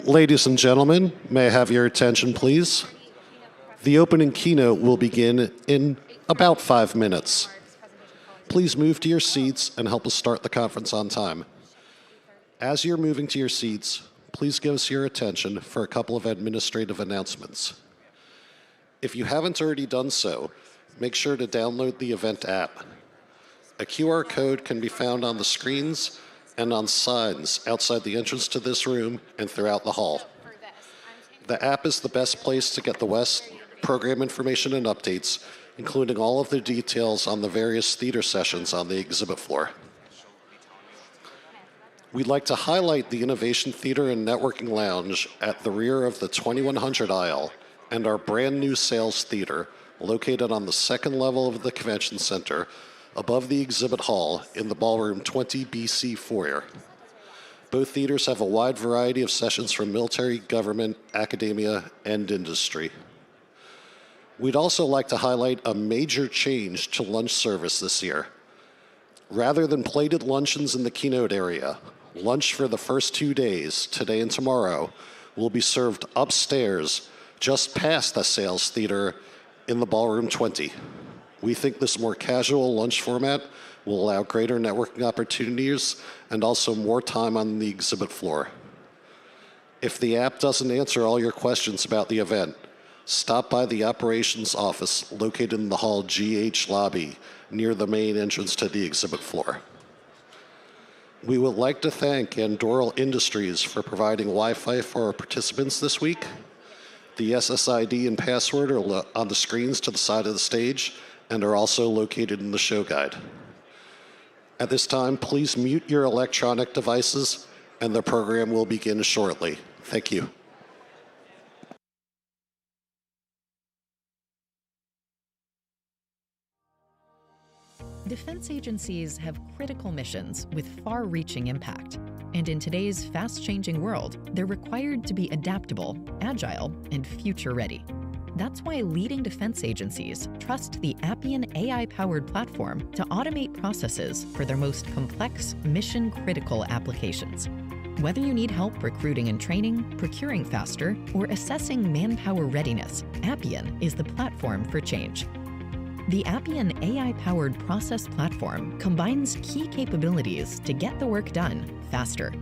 Ladies and gentlemen, may I have your attention, please? The opening keynote will begin in about 5 minutes. Please move to your seats and help us start the conference on time. As you're moving to your seats, please give us your attention for a couple of administrative announcements. If you haven't already done so, make sure to download the event app. A QR code can be found on the screens and on signs outside the entrance to this room and throughout the hall. The app is the best place to get the WEST program information and updates, including all of the details on the various theater sessions on the exhibit floor. We'd like to highlight the Innovation Theater and Networking Lounge at the rear of the 2100 aisle and our brand new sales theater located on the second level of the convention center above the exhibit hall in the ballroom 20BC foyer. Both theaters have a wide variety of sessions from military, government, academia, and industry. We'd also like to highlight a major change to lunch service this year. Rather than plated luncheons in the keynote area, lunch for the first 2 days, today and tomorrow, will be served upstairs just past the sales theater in the ballroom 20. We think this more casual lunch format will allow greater networking opportunities and also more time on the exhibit floor. If the app doesn't answer all your questions about the event, stop by the operations office located in the Hall GH lobby near the main entrance to the exhibit floor. We would like to thank Andoral Industries for providing Wi-Fi for our participants this week. The SSID and password are on the screens to the side of the stage and are also located in the show guide. At this time, please mute your electronic devices and the program will begin shortly. Thank you. Defense agencies have critical missions with far-reaching impact. And in today's fast-changing world, they're required to be adaptable, agile, and future-ready. That's why leading defense agencies trust the Appian AI-powered platform to automate processes for their most complex, mission-critical applications. Whether you need help recruiting and training, procuring faster, or assessing manpower readiness, Appian is the platform for change. The Appian AI-powered process platform combines key capabilities to get the work done faster.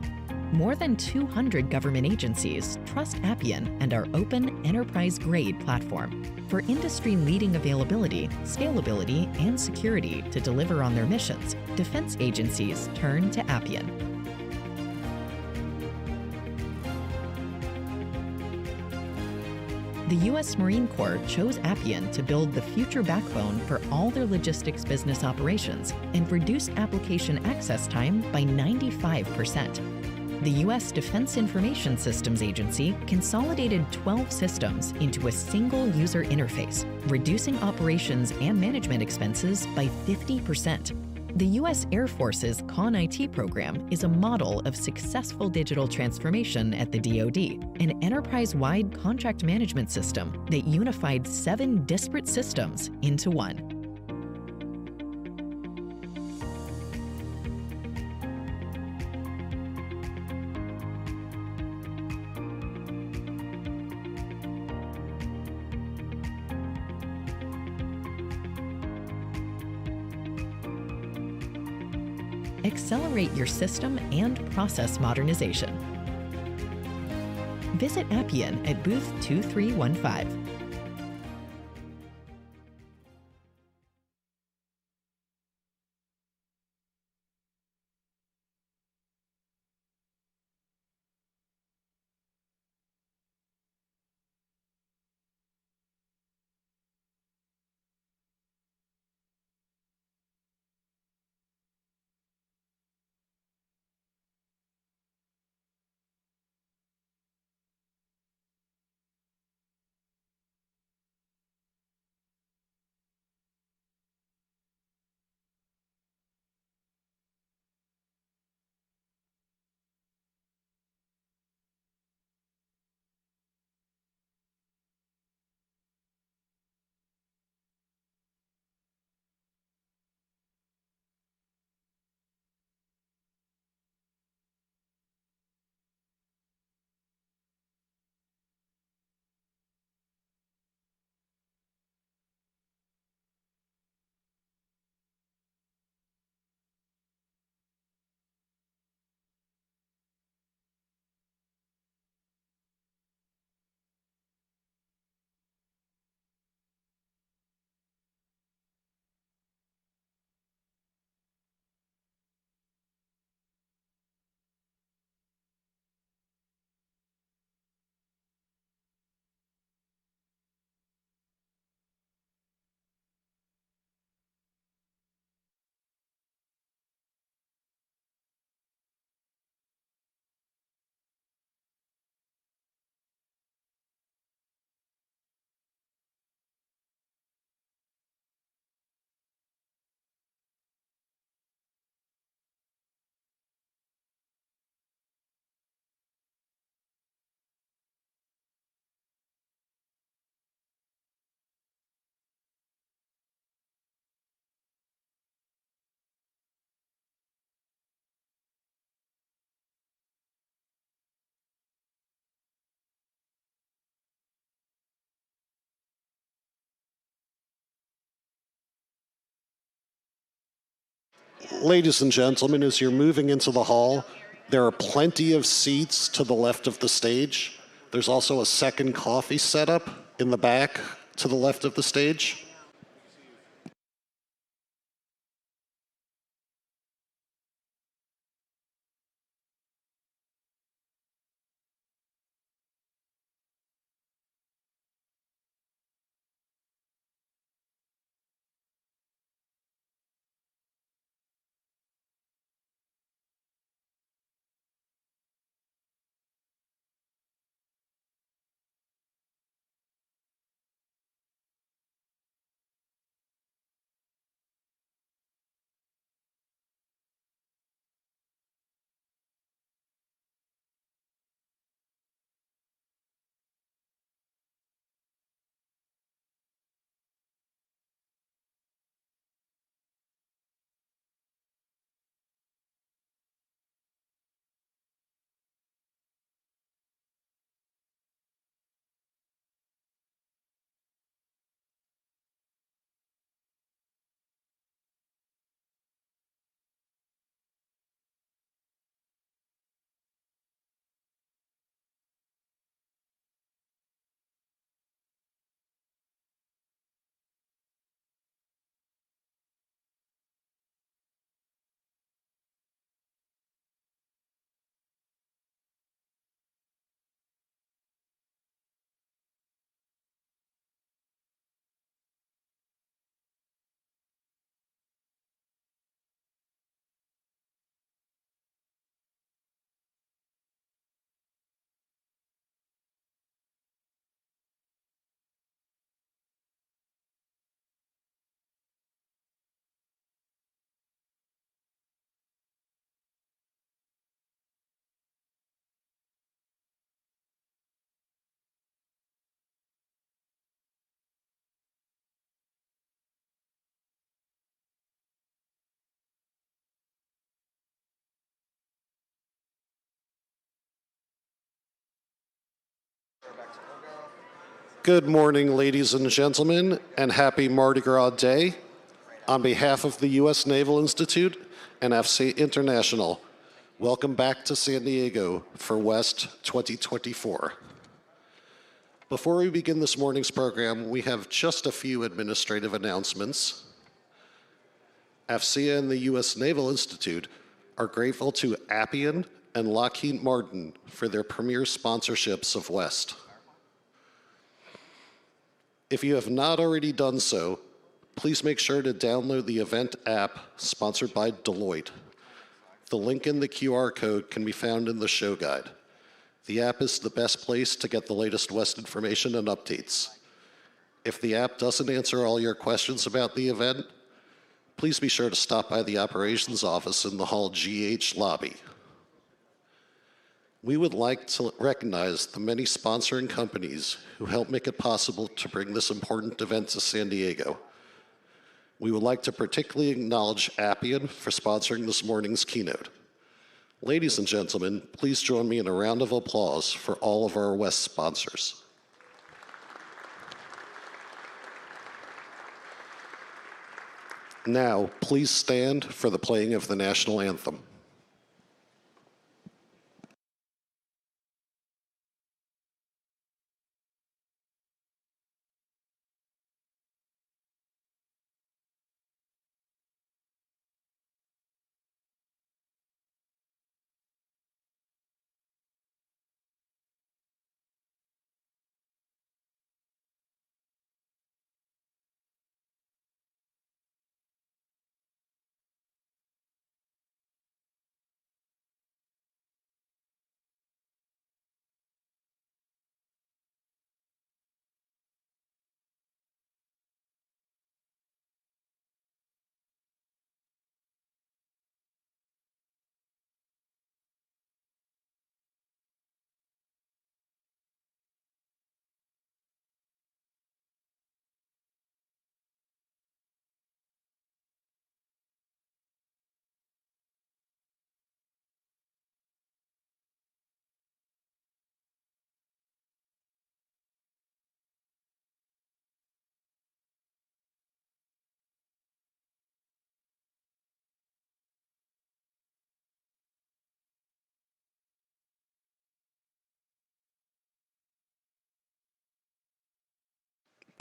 More than 200 government agencies trust Appian and our open, enterprise-grade platform for industry-leading availability, scalability, and security to deliver on their missions. Defense agencies turn to Appian. The U.S. Marine Corps chose Appian to build the future backbone for all their logistics business operations and reduced application access time by 95%. The U.S. Defense Information Systems Agency consolidated 12 systems into a single user interface, reducing operations and management expenses by 50%. The U.S. Air Force's Con IT program is a model of successful digital transformation at the DoD, an enterprise-wide contract management system that unified 7 disparate systems into one. Accelerate your system and process modernization. Visit Appian at booth 2315. Ladies and gentlemen, as you're moving into the hall, there are plenty of seats to the left of the stage. There's also a second coffee setup in the back to the left of the stage. Good morning, ladies and gentlemen, and happy Mardi Gras Day. On behalf of the U.S. Naval Institute and FC International, welcome back to San Diego for WEST 2024. Before we begin this morning's program, we have just a few administrative announcements. AFCEA and the U.S. Naval Institute are grateful to Appian and Lockheed Martin for their premier sponsorships of WEST. If you have not already done so, please make sure to download the event app sponsored by Deloitte. The link in the QR code can be found in the show guide. The app is the best place to get the latest WEST information and updates. If the app doesn't answer all your questions about the event, please be sure to stop by the operations office in the Hall GH lobby. We would like to recognize the many sponsoring companies who help make it possible to bring this important event to San Diego. We would like to particularly acknowledge Appian for sponsoring this morning's keynote. Ladies and gentlemen, please join me in a round of applause for all of our WEST sponsors. Now, please stand for the playing of the national anthem.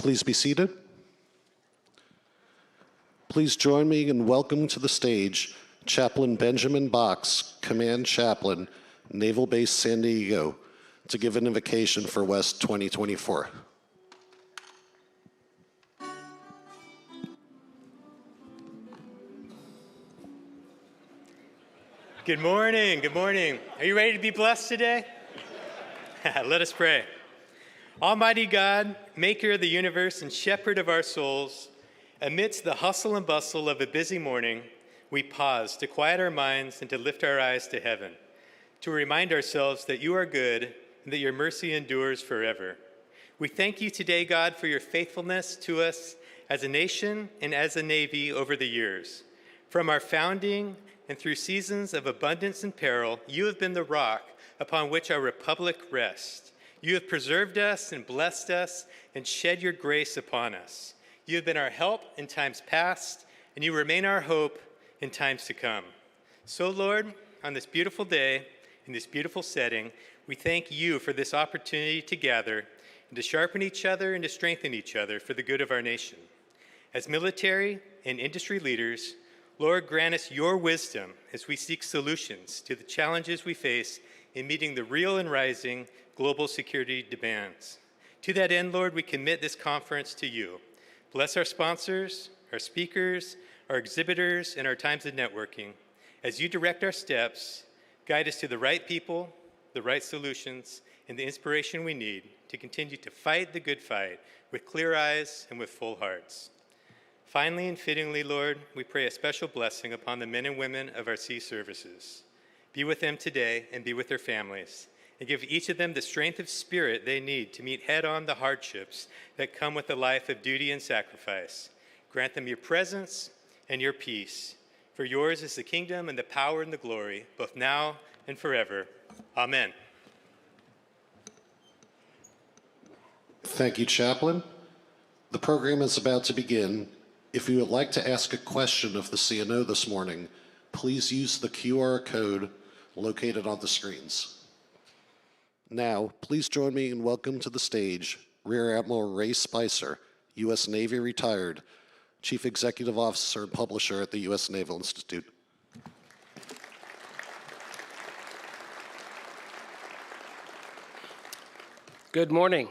Please be seated. Please join me in welcoming to the stage Chaplain Benjamin Box, Command Chaplain, Naval Base San Diego, to give an invocation for WEST 2024. Good morning, good morning. Are you ready to be blessed today? Let us pray. Almighty God, maker of the universe and shepherd of our souls, amidst the hustle and bustle of a busy morning, we pause to quiet our minds and to lift our eyes to heaven, to remind ourselves that you are good and that your mercy endures forever. We thank you today, God, for your faithfulness to us as a nation and as a Navy over the years. From our founding and through seasons of abundance and peril, you have been the rock upon which our republic rests. You have preserved us and blessed us and shed your grace upon us. You have been our help in times past, and you remain our hope in times to come. So, Lord, on this beautiful day, in this beautiful setting, we thank you for this opportunity to gather and to sharpen each other and to strengthen each other for the good of our nation. As military and industry leaders, Lord, grant us your wisdom as we seek solutions to the challenges we face in meeting the real and rising global security demands. To that end, Lord, we commit this conference to you. Bless our sponsors, our speakers, our exhibitors, and our times of networking. As you direct our steps, guide us to the right people, the right solutions, and the inspiration we need to continue to fight the good fight with clear eyes and with full hearts. Finally and fittingly, Lord, we pray a special blessing upon the men and women of our sea services. Be with them today and be with their families, and give each of them the strength of spirit they need to meet head-on the hardships that come with a life of duty and sacrifice. Grant them your presence and your peace. For yours is the kingdom and the power and the glory, both now and forever. Amen. Thank you, Chaplain. The program is about to begin. If you would like to ask a question of the CNO this morning, please use the QR code located on the screens. Now, please join me in welcome to the stage Rear Admiral Ray Spicer, U.S. Navy retired, Chief Executive Officer and Publisher at the U.S. Naval Institute. Good morning.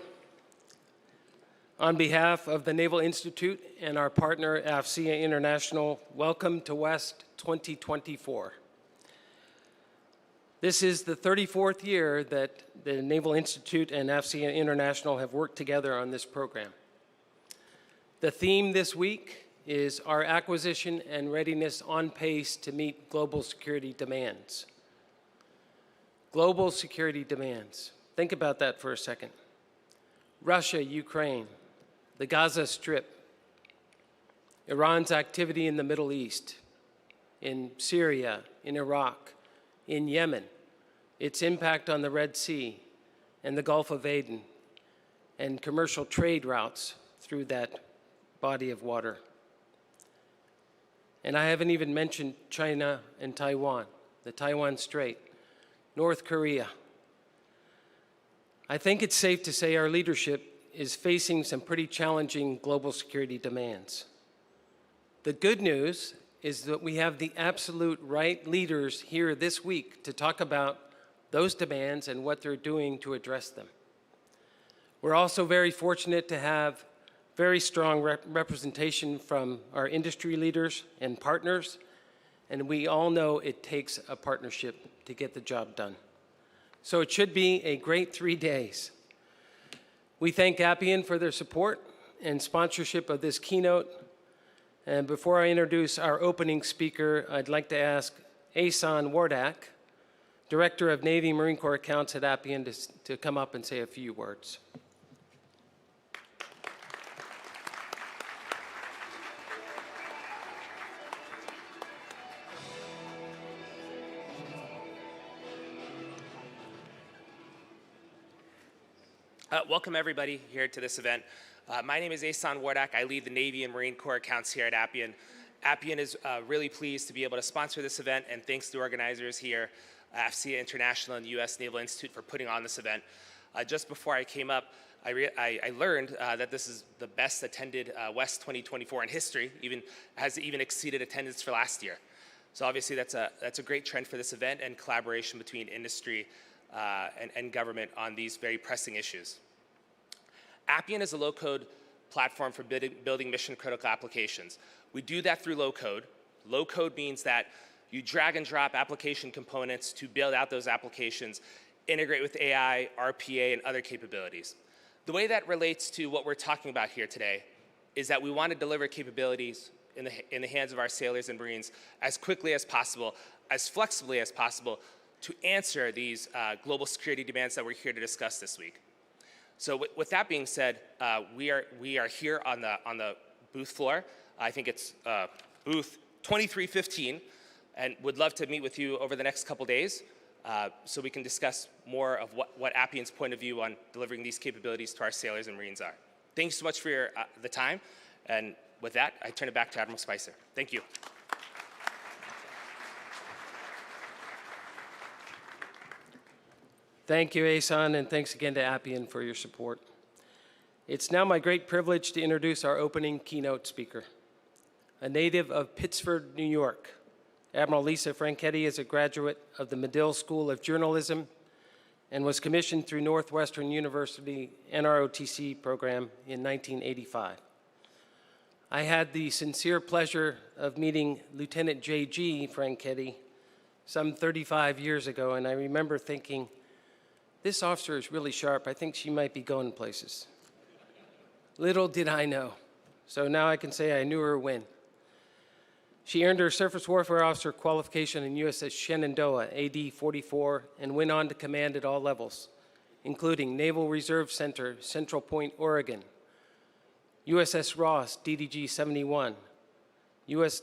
On behalf of the Naval Institute and our partner, AFCEA International, welcome to WEST 2024. This is the 34th year that the Naval Institute and AFCEA International have worked together on this program. The theme this week is our acquisition and readiness on pace to meet global security demands. Global security demands. Think about that for a second. Russia, Ukraine, the Gaza Strip, Iran's activity in the Middle East, in Syria, in Iraq, in Yemen, its impact on the Red Sea and the Gulf of Aden, and commercial trade routes through that body of water. And I haven't even mentioned China and Taiwan, the Taiwan Strait, North Korea. I think it's safe to say our leadership is facing some pretty challenging global security demands. The good news is that we have the absolute right leaders here this week to talk about those demands and what they're doing to address them. We're also very fortunate to have very strong representation from our industry leaders and partners, and we all know it takes a partnership to get the job done. So it should be a great 3 days. We thank Appian for their support and sponsorship of this keynote. And before I introduce our opening speaker, I'd like to ask Ehsan Wardak, Director of Navy Marine Corps Accounts at Appian, to come up and say a few words. Welcome everybody here to this event. My name is Ehsan Wardak. I lead the Navy and Marine Corps accounts here at Appian. Appian is really pleased to be able to sponsor this event, and thanks to organizers here, AFCEA International and the U.S. Naval Institute, for putting on this event. Just before I came up, I learned that this is the best attended WEST 2024 in history, has even exceeded attendance for last year. So obviously that's a great trend for this event and collaboration between industry and government on these very pressing issues. Appian is a low-code platform for building mission-critical applications. We do that through low-code. Low-code means that you drag and drop application components to build out those applications, integrate with AI, RPA, and other capabilities. The way that relates to what we're talking about here today is that we want to deliver capabilities in the hands of our sailors and Marines as quickly as possible, as flexibly as possible, to answer these global security demands that we're here to discuss this week. So with that being said, we are here on the booth floor. I think it's booth 2315, and would love to meet with you over the next couple days so we can discuss more of what Appian's point of view on delivering these capabilities to our sailors and Marines are. Thank you so much for the time, and with that, I turn it back to Admiral Spicer. Thank you. Thank you, Asan, and thanks again to Appian for your support. It's now my great privilege to introduce our opening keynote speaker. A native of Pittsford, New York, Admiral Lisa Franchetti is a graduate of the Medill School of Journalism and was commissioned through Northwestern University NROTC program in 1985. I had the sincere pleasure of meeting Lieutenant J.G. Franchetti some 35 years ago, and I remember thinking, this officer is really sharp. I think she might be going places. Little did I know. So now I can say I knew her when. She earned her Surface Warfare Officer qualification in USS Shenandoah, AD 44, and went on to command at all levels, including Naval Reserve Center, Central Point, Oregon, USS Ross, DDG 71, US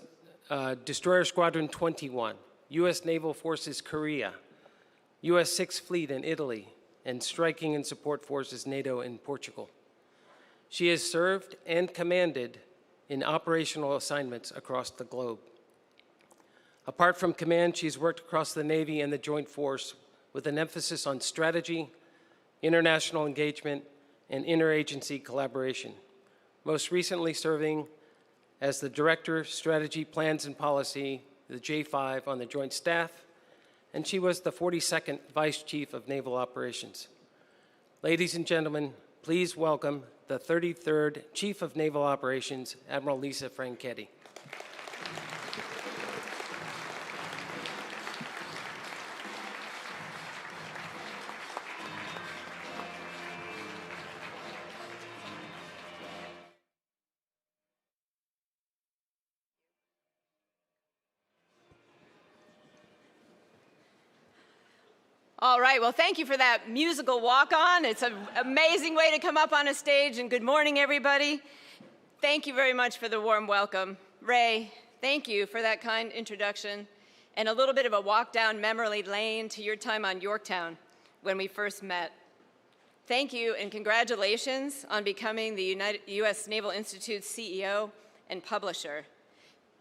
Destroyer Squadron 21, US Naval Forces Korea, US 6th Fleet in Italy, and Striking and Support Forces NATO in Portugal. She has served and commanded in operational assignments across the globe. Apart from command, she's worked across the Navy and the Joint Force with an emphasis on strategy, international engagement, and interagency collaboration, most recently serving as the Director, Strategy, Plans, and Policy, the J5 on the Joint Staff, and she was the 42nd Vice Chief of Naval Operations. Ladies and gentlemen, please welcome the 33rd Chief of Naval Operations, Admiral Lisa Franchetti. All right, well, thank you for that musical walk-on. It's an amazing way to come up on a stage, and good morning, everybody. Thank you very much for the warm welcome. Ray, thank you for that kind introduction and a little bit of a walk down memory lane to your time on Yorktown when we first met. Thank you and congratulations on becoming the U.S. Naval Institute's CEO and publisher.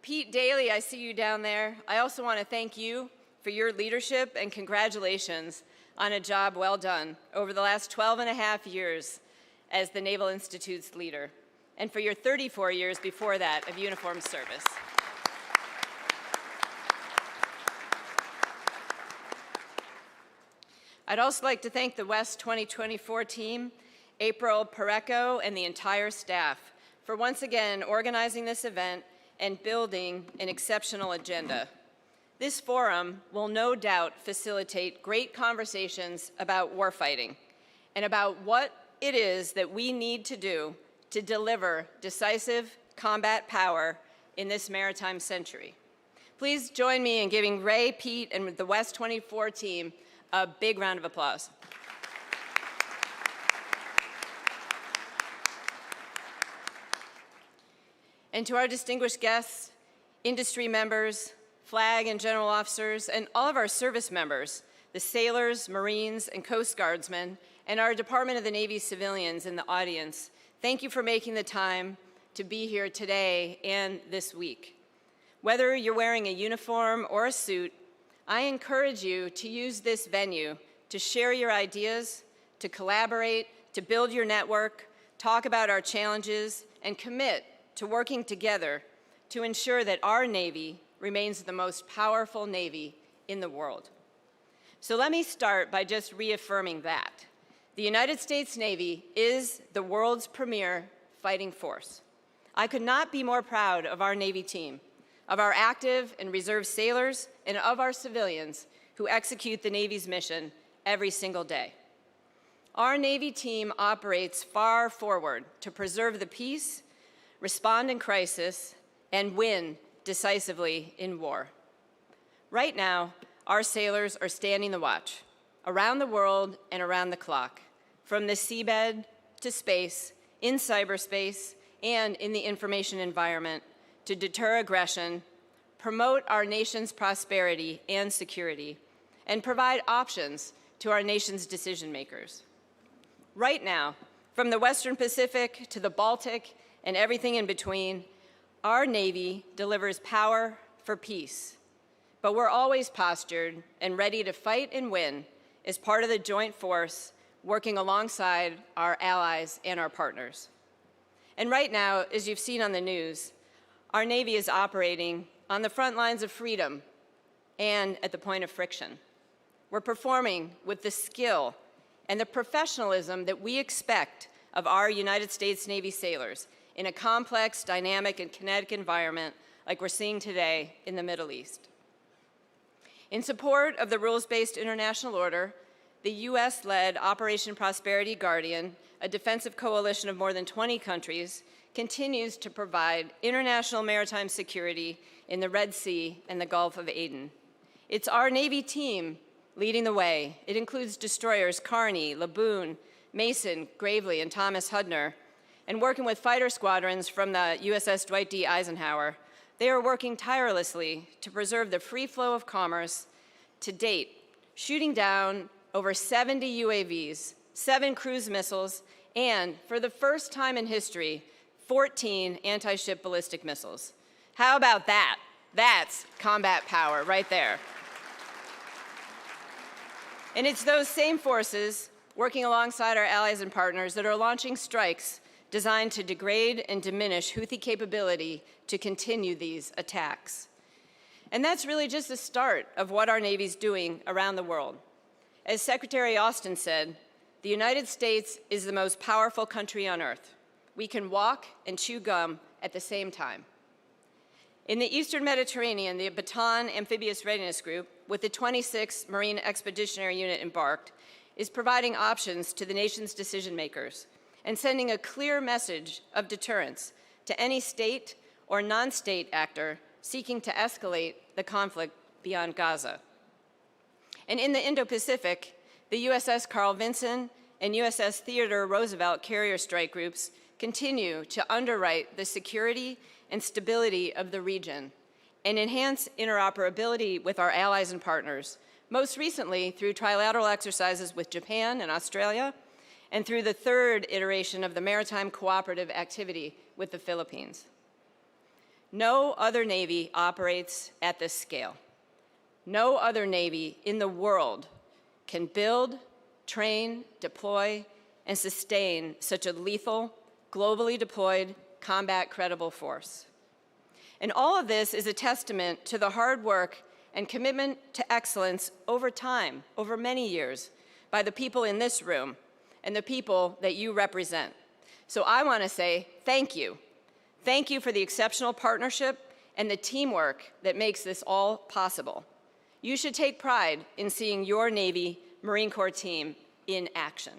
Pete Daly, I see you down there. I also want to thank you for your leadership and congratulations on a job well done over the last 12 and a half years as the Naval Institute's leader, and for your 34 years before that of uniformed service. I'd also like to thank the WEST 2024 team, April Pareco, and the entire staff for once again organizing this event and building an exceptional agenda. This forum will no doubt facilitate great conversations about warfighting and about what it is that we need to do to deliver decisive combat power in this maritime century. Please join me in giving Ray, Pete, and the WEST 24 team a big round of applause. And to our distinguished guests, industry members, flag and general officers, and all of our service members, the sailors, Marines, and Coast Guardsmen, and our Department of the Navy civilians in the audience, thank you for making the time to be here today and this week. Whether you're wearing a uniform or a suit, I encourage you to use this venue to share your ideas, to collaborate, to build your network, talk about our challenges, and commit to working together to ensure that our Navy remains the most powerful Navy in the world. So let me start by just reaffirming that. The United States Navy is the world's premier fighting force. I could not be more proud of our Navy team, of our active and reserve sailors, and of our civilians who execute the Navy's mission every single day. Our Navy team operates far forward to preserve the peace, respond in crisis, and win decisively in war. Right now, our sailors are standing the watch around the world and around the clock, from the seabed to space, in cyberspace, and in the information environment, to deter aggression, promote our nation's prosperity and security, and provide options to our nation's decision makers. Right now, from the Western Pacific to the Baltic and everything in between, our Navy delivers power for peace. But we're always postured and ready to fight and win as part of the joint force working alongside our allies and our partners. And right now, as you've seen on the news, our Navy is operating on the front lines of freedom and at the point of friction. We're performing with the skill and the professionalism that we expect of our United States Navy sailors in a complex, dynamic, and kinetic environment like we're seeing today in the Middle East. In support of the rules-based international order, the U.S.-led Operation Prosperity Guardian, a defensive coalition of more than 20 countries, continues to provide international maritime security in the Red Sea and the Gulf of Aden. It's our Navy team leading the way. It includes destroyers Carney, Laboon, Mason, Gravely, and Thomas Hudner, and working with fighter squadrons from the USS Dwight D. Eisenhower. They are working tirelessly to preserve the free flow of commerce. To date, shooting down over 70 UAVs, 7 cruise missiles, and for the first time in history, 14 anti-ship ballistic missiles. How about that? That's combat power right there. And it's those same forces working alongside our allies and partners that are launching strikes designed to degrade and diminish Houthi capability to continue these attacks. And that's really just the start of what our Navy's doing around the world. As Secretary Austin said, the United States is the most powerful country on earth. We can walk and chew gum at the same time. In the Eastern Mediterranean, the Bataan Amphibious Readiness Group, with the 26th Marine Expeditionary Unit embarked, is providing options to the nation's decision makers and sending a clear message of deterrence to any state or non-state actor seeking to escalate the conflict beyond Gaza. And in the Indo-Pacific, the USS Carl Vinson and USS Theodore Roosevelt carrier strike groups continue to underwrite the security and stability of the region and enhance interoperability with our allies and partners, most recently through trilateral exercises with Japan and Australia, and through the third iteration of the Maritime Cooperative Activity with the Philippines. No other Navy operates at this scale. No other Navy in the world can build, train, deploy, and sustain such a lethal, globally deployed, combat-credible force. And all of this is a testament to the hard work and commitment to excellence over time, over many years, by the people in this room and the people that you represent. So I want to say thank you. Thank you for the exceptional partnership and the teamwork that makes this all possible. You should take pride in seeing your Navy Marine Corps team in action.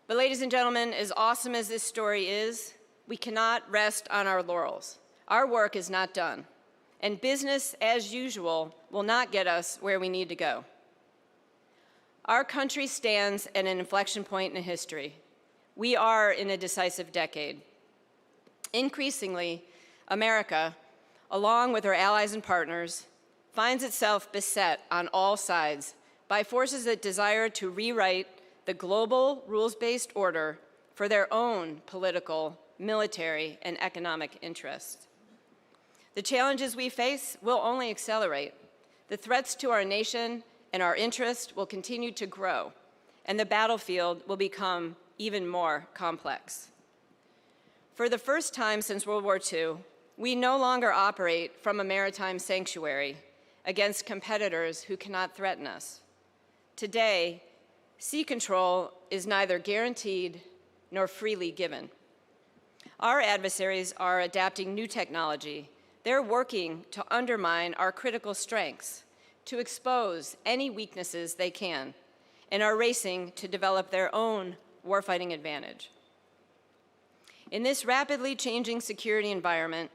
But ladies and gentlemen, as awesome as this story is, we cannot rest on our laurels. Our work is not done, and business as usual will not get us where we need to go. Our country stands at an inflection point in history. We are in a decisive decade. Increasingly, America, along with our allies and partners, finds itself beset on all sides by forces that desire to rewrite the global rules-based order for their own political, military, and economic interests. The challenges we face will only accelerate. The threats to our nation and our interests will continue to grow. and the battlefield will become even more complex. For the first time since World War II, we no longer operate from a maritime sanctuary against competitors who cannot threaten us. Today, sea control is neither guaranteed nor freely given. Our adversaries are adapting new technology. They're working to undermine our critical strengths, to expose any weaknesses they can, and are racing to develop their own warfighting advantage. In this rapidly changing security environment,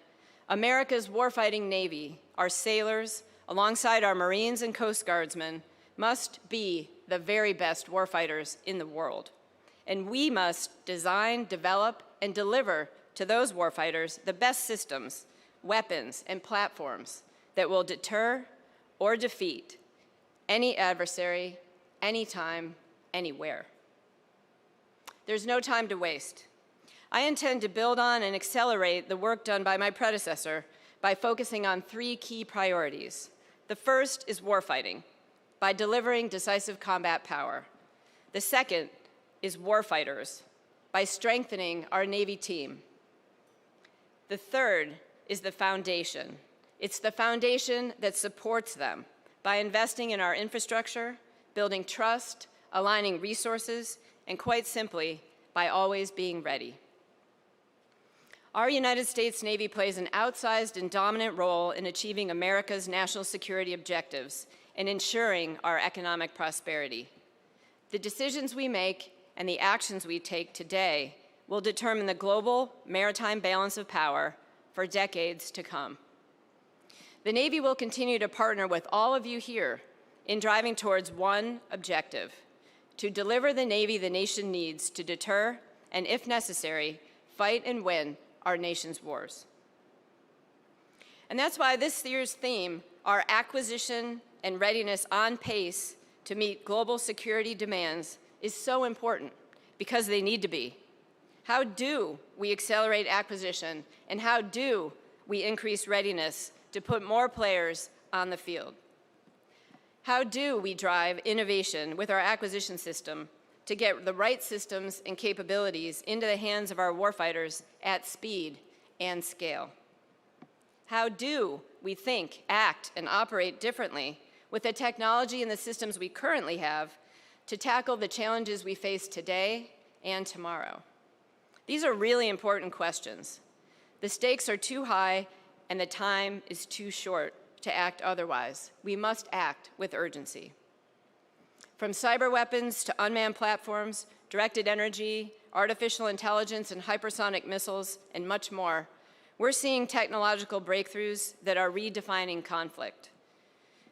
America's warfighting Navy, our sailors, alongside our Marines and Coast Guardsmen, must be the very best warfighters in the world. And we must design, develop, and deliver to those warfighters the best systems, weapons, and platforms that will deter or defeat any adversary, anytime, anywhere. There's no time to waste. I intend to build on and accelerate the work done by my predecessor by focusing on 3 key priorities. The first is warfighting, by delivering decisive combat power. The second is warfighters, by strengthening our Navy team. The third is the foundation. It's the foundation that supports them by investing in our infrastructure, building trust, aligning resources, and quite simply, by always being ready. Our United States Navy plays an outsized and dominant role in achieving America's national security objectives and ensuring our economic prosperity. The decisions we make and the actions we take today will determine the global maritime balance of power for decades to come. The Navy will continue to partner with all of you here in driving towards one objective: to deliver the Navy the nation needs to deter and, if necessary, fight and win our nation's wars. And that's why this year's theme, our acquisition and readiness on pace to meet global security demands, is so important, because they need to be. How do we accelerate acquisition, and how do we increase readiness to put more players on the field? How do we drive innovation with our acquisition system to get the right systems and capabilities into the hands of our warfighters at speed and scale? How do we think, act, and operate differently with the technology and the systems we currently have to tackle the challenges we face today and tomorrow? These are really important questions. The stakes are too high and the time is too short to act otherwise. We must act with urgency. From cyber weapons to unmanned platforms, directed energy, artificial intelligence and hypersonic missiles, and much more, we're seeing technological breakthroughs that are redefining conflict.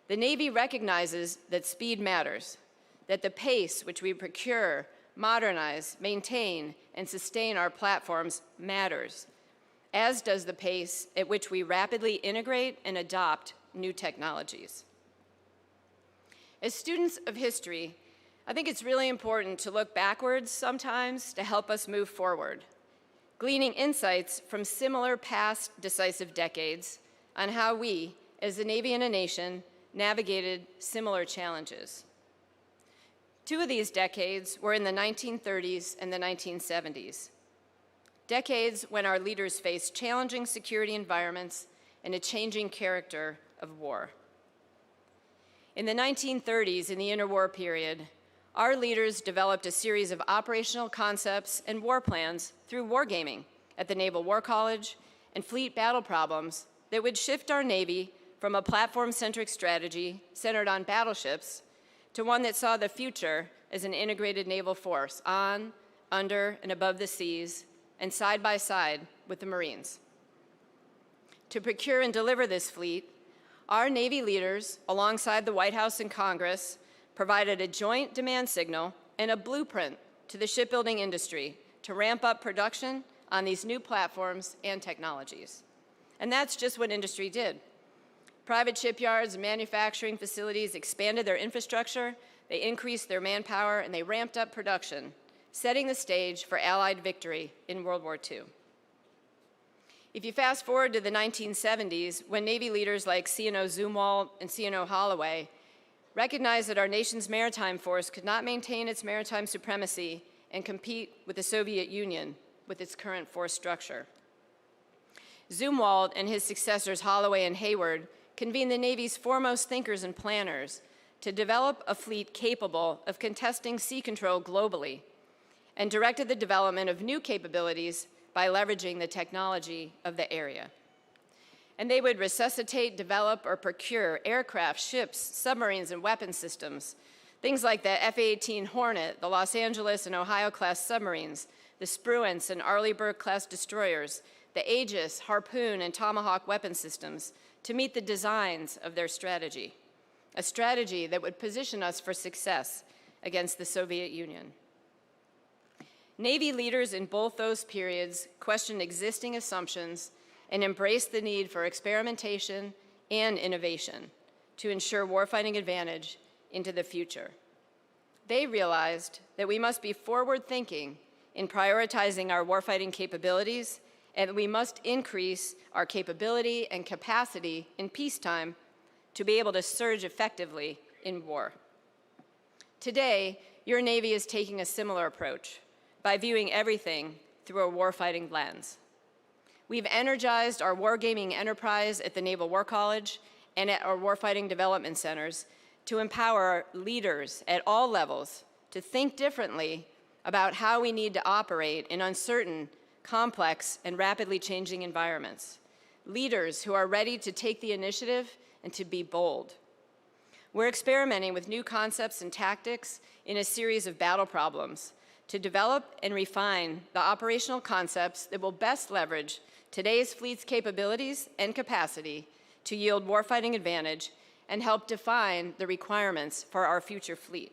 The Navy recognizes that speed matters, that the pace which we procure, modernize, maintain, and sustain our platforms matters, as does the pace at which we rapidly integrate and adopt new technologies. As students of history, I think it's really important to look backwards sometimes to help us move forward, gleaning insights from similar past decisive decades on how we, as a Navy and a nation, navigated similar challenges. 2 of these decades were in the 1930s and the 1970s, decades when our leaders faced challenging security environments and a changing character of war. In the 1930s, in the interwar period, our leaders developed a series of operational concepts and war plans through wargaming at the Naval War College and fleet battle problems that would shift our Navy from a platform-centric strategy centered on battleships to one that saw the future as an integrated naval force on, under, and above the seas, and side by side with the Marines. To procure and deliver this fleet, our Navy leaders, alongside the White House and Congress, provided a joint demand signal and a blueprint to the shipbuilding industry to ramp up production on these new platforms and technologies. And that's just what industry did. Private shipyards and manufacturing facilities expanded their infrastructure, they increased their manpower, and they ramped up production, setting the stage for Allied victory in World War II. If you fast forward to the 1970s, when Navy leaders like C&O Zumwalt and C&O Holloway recognized that our nation's maritime force could not maintain its maritime supremacy and compete with the Soviet Union with its current force structure. Zumwalt and his successors Holloway and Hayward convened the Navy's foremost thinkers and planners to develop a fleet capable of contesting sea control globally, and directed the development of new capabilities by leveraging the technology of the area. And they would resuscitate, develop, or procure aircraft, ships, submarines, and weapon systems, things like the F-18 Hornet, the Los Angeles and Ohio-class submarines, the Spruance and Arleigh-Burke-class destroyers, the Aegis, Harpoon, and Tomahawk weapon systems to meet the designs of their strategy, a strategy that would position us for success against the Soviet Union. Navy leaders in both those periods questioned existing assumptions and embraced the need for experimentation and innovation to ensure warfighting advantage into the future. They realized that we must be forward-thinking in prioritizing our warfighting capabilities, and we must increase our capability and capacity in peacetime to be able to surge effectively in war. Today, your Navy is taking a similar approach by viewing everything through a warfighting lens. We've energized our wargaming enterprise at the Naval War College and at our warfighting development centers to empower leaders at all levels to think differently about how we need to operate in uncertain, complex, and rapidly changing environments. Leaders who are ready to take the initiative and to be bold. We're experimenting with new concepts and tactics in a series of battle problems to develop and refine the operational concepts that will best leverage today's fleet's capabilities and capacity to yield warfighting advantage and help define the requirements for our future fleet.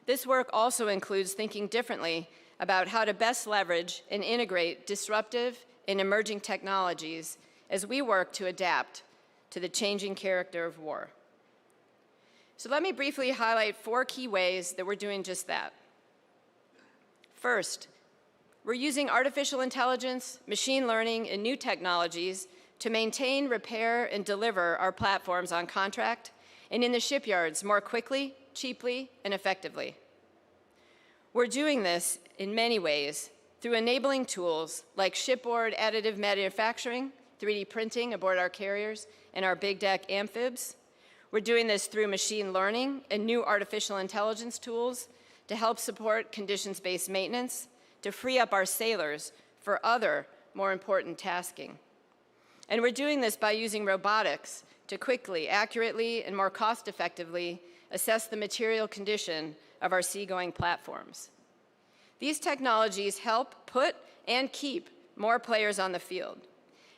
This work also includes thinking differently about how to best leverage and integrate disruptive and emerging technologies as we work to adapt to the changing character of war. So let me briefly highlight 4 key ways that we're doing just that. First, we're using artificial intelligence, machine learning, and new technologies to maintain, repair, and deliver our platforms on contract and in the shipyards more quickly, cheaply, and effectively. We're doing this in many ways through enabling tools like shipboard additive manufacturing, 3D printing aboard our carriers and our big deck amphibs. We're doing this through machine learning and new artificial intelligence tools to help support conditions-based maintenance, to free up our sailors for other, more important tasking. And we're doing this by using robotics to quickly, accurately, and more cost-effectively assess the material condition of our seagoing platforms. These technologies help put and keep more players on the field.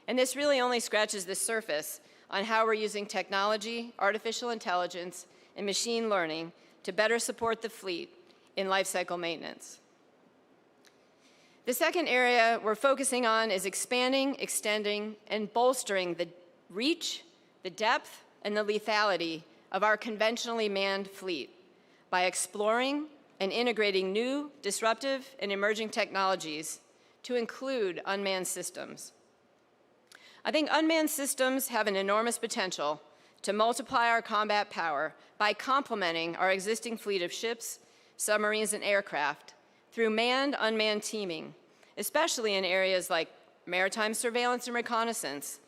And this really only scratches the surface on how we're using technology, artificial intelligence, and machine learning to better support the fleet in lifecycle maintenance. The second area we're focusing on is expanding, extending, and bolstering the reach, the depth, and the lethality of our conventionally manned fleet by exploring and integrating new, disruptive, and emerging technologies to include unmanned systems. I think unmanned systems have an enormous potential to multiply our combat power by complementing our existing fleet of ships, submarines, and aircraft through manned-unmanned teaming, especially in areas like maritime surveillance and reconnaissance,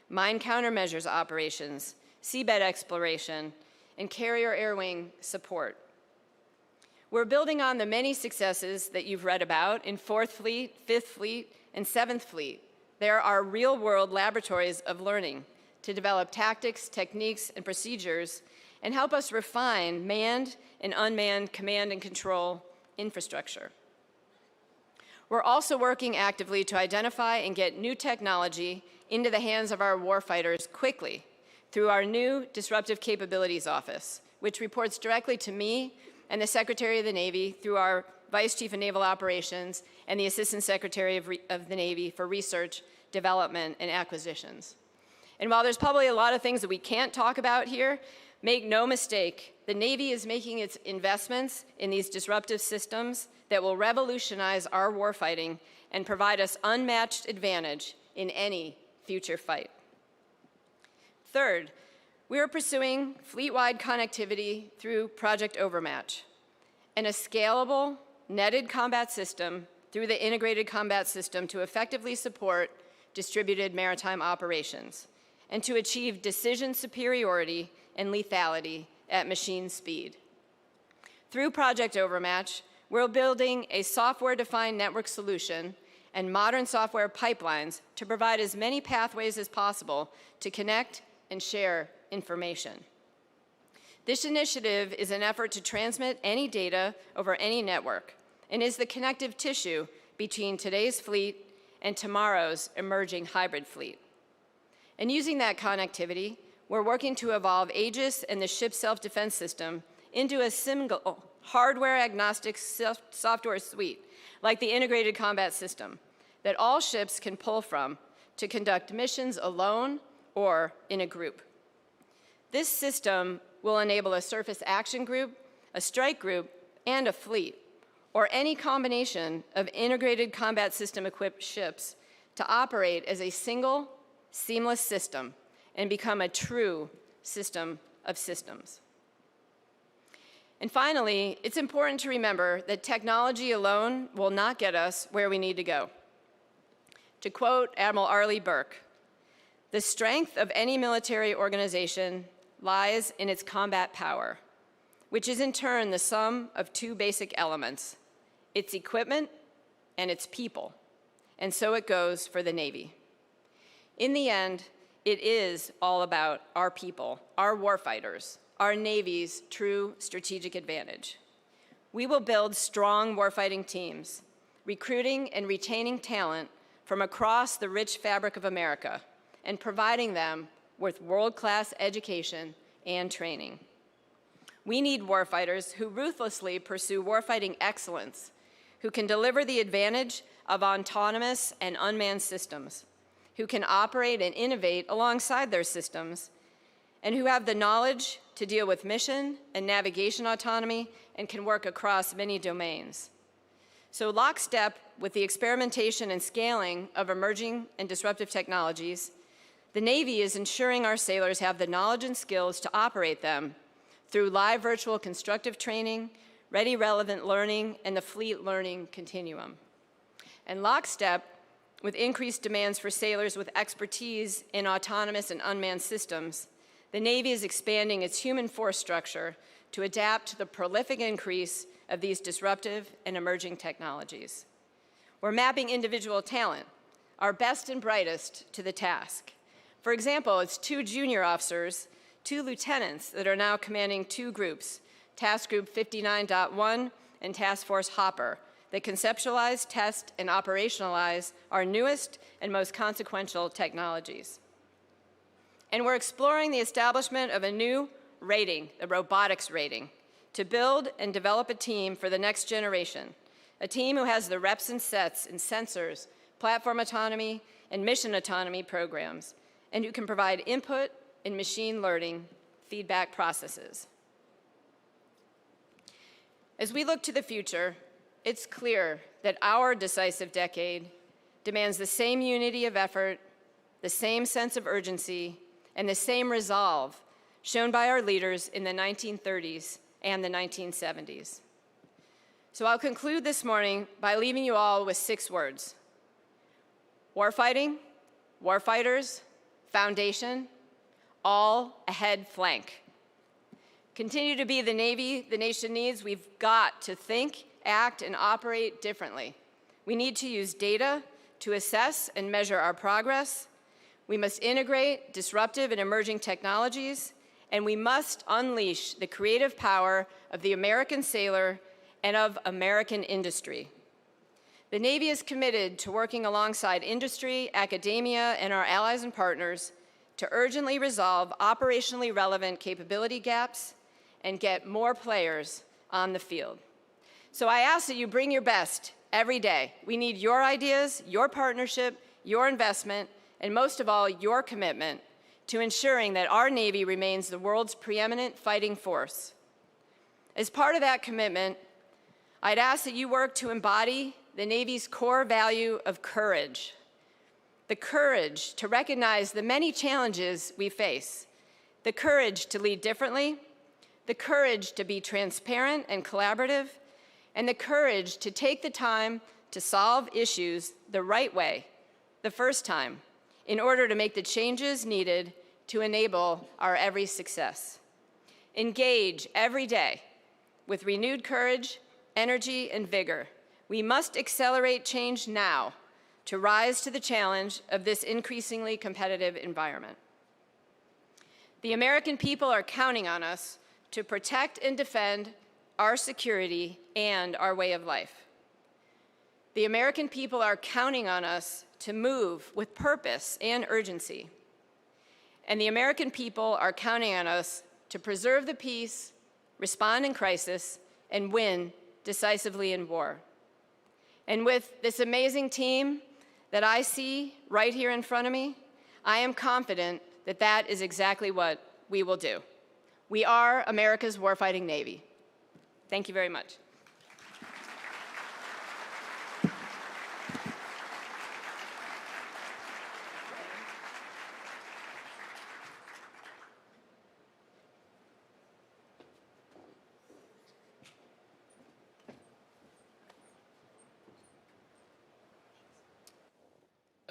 mine countermeasures operations, seabed exploration, and carrier air wing support. We're building on the many successes that you've read about in 4th Fleet, 5th Fleet, and 7th Fleet. There are real-world laboratories of learning to develop tactics, techniques, and procedures and help us refine manned and unmanned command and control infrastructure. We're also working actively to identify and get new technology into the hands of our warfighters quickly through our new Disruptive Capabilities Office, which reports directly to me and the Secretary of the Navy through our Vice Chief of Naval Operations and the Assistant Secretary of the Navy for Research, Development, and Acquisitions. And while there's probably a lot of things that we can't talk about here, make no mistake, the Navy is making its investments in these disruptive systems that will revolutionize our warfighting and provide us unmatched advantage in any future fight. Third, we are pursuing fleet-wide connectivity through Project Overmatch and a scalable, netted combat system through the Integrated Combat System to effectively support distributed maritime operations and to achieve decision superiority and lethality at machine speed. Through Project Overmatch, we're building a software-defined network solution and modern software pipelines to provide as many pathways as possible to connect and share information. This initiative is an effort to transmit any data over any network and is the connective tissue between today's fleet and tomorrow's emerging hybrid fleet. And using that connectivity, we're working to evolve Aegis and the ship self-defense system into a single hardware-agnostic software suite, like the Integrated Combat System, that all ships can pull from to conduct missions alone or in a group. This system will enable a surface action group, a strike group, and a fleet, or any combination of integrated combat system-equipped ships to operate as a single, seamless system and become a true system of systems. And finally, it's important to remember that technology alone will not get us where we need to go. To quote Admiral Arleigh Burke, "The strength of any military organization lies in its combat power, which is in turn the sum of two basic elements, its equipment and its people. And so it goes for the Navy." In the end, it is all about our people, our warfighters, our Navy's true strategic advantage. We will build strong warfighting teams, recruiting and retaining talent from across the rich fabric of America and providing them with world-class education and training. We need warfighters who ruthlessly pursue warfighting excellence, who can deliver the advantage of autonomous and unmanned systems, who can operate and innovate alongside their systems, and who have the knowledge to deal with mission and navigation autonomy and can work across many domains. So lockstep with the experimentation and scaling of emerging and disruptive technologies, the Navy is ensuring our sailors have the knowledge and skills to operate them through live virtual constructive training, ready relevant learning, and the fleet learning continuum. And lockstep with increased demands for sailors with expertise in autonomous and unmanned systems, the Navy is expanding its human force structure to adapt to the prolific increase of these disruptive and emerging technologies. We're mapping individual talent, our best and brightest, to the task. For example, it's 2 junior officers, 2 lieutenants that are now commanding 2 groups, Task Group 59.1 and Task Force Hopper, that conceptualize, test, and operationalize our newest and most consequential technologies. And we're exploring the establishment of a new rating, the robotics rating, to build and develop a team for the next generation, a team who has the reps and sets in sensors, platform autonomy, and mission autonomy programs, and who can provide input in machine learning feedback processes. As we look to the future, it's clear that our decisive decade demands the same unity of effort, the same sense of urgency, and the same resolve shown by our leaders in the 1930s and the 1970s. So I'll conclude this morning by leaving you all with 6 words: warfighting, warfighters, foundation, all ahead flank. Continue to be the Navy the nation needs. We've got to think, act, and operate differently. We need to use data to assess and measure our progress. We must integrate disruptive and emerging technologies, and we must unleash the creative power of the American sailor and of American industry. The Navy is committed to working alongside industry, academia, and our allies and partners to urgently resolve operationally relevant capability gaps and get more players on the field. So I ask that you bring your best every day. We need your ideas, your partnership, your investment, and most of all, your commitment to ensuring that our Navy remains the world's preeminent fighting force. As part of that commitment, I'd ask that you work to embody the Navy's core value of courage. The courage to recognize the many challenges we face, the courage to lead differently, the courage to be transparent and collaborative, and the courage to take the time to solve issues the right way, the first time, in order to make the changes needed to enable our every success. Engage every day with renewed courage, energy, and vigor. We must accelerate change now to rise to the challenge of this increasingly competitive environment. The American people are counting on us to protect and defend our security and our way of life. The American people are counting on us to move with purpose and urgency. And the American people are counting on us to preserve the peace, respond in crisis, and win decisively in war. And with this amazing team that I see right here in front of me, I am confident that that is exactly what we will do. We are America's warfighting Navy. Thank you very much.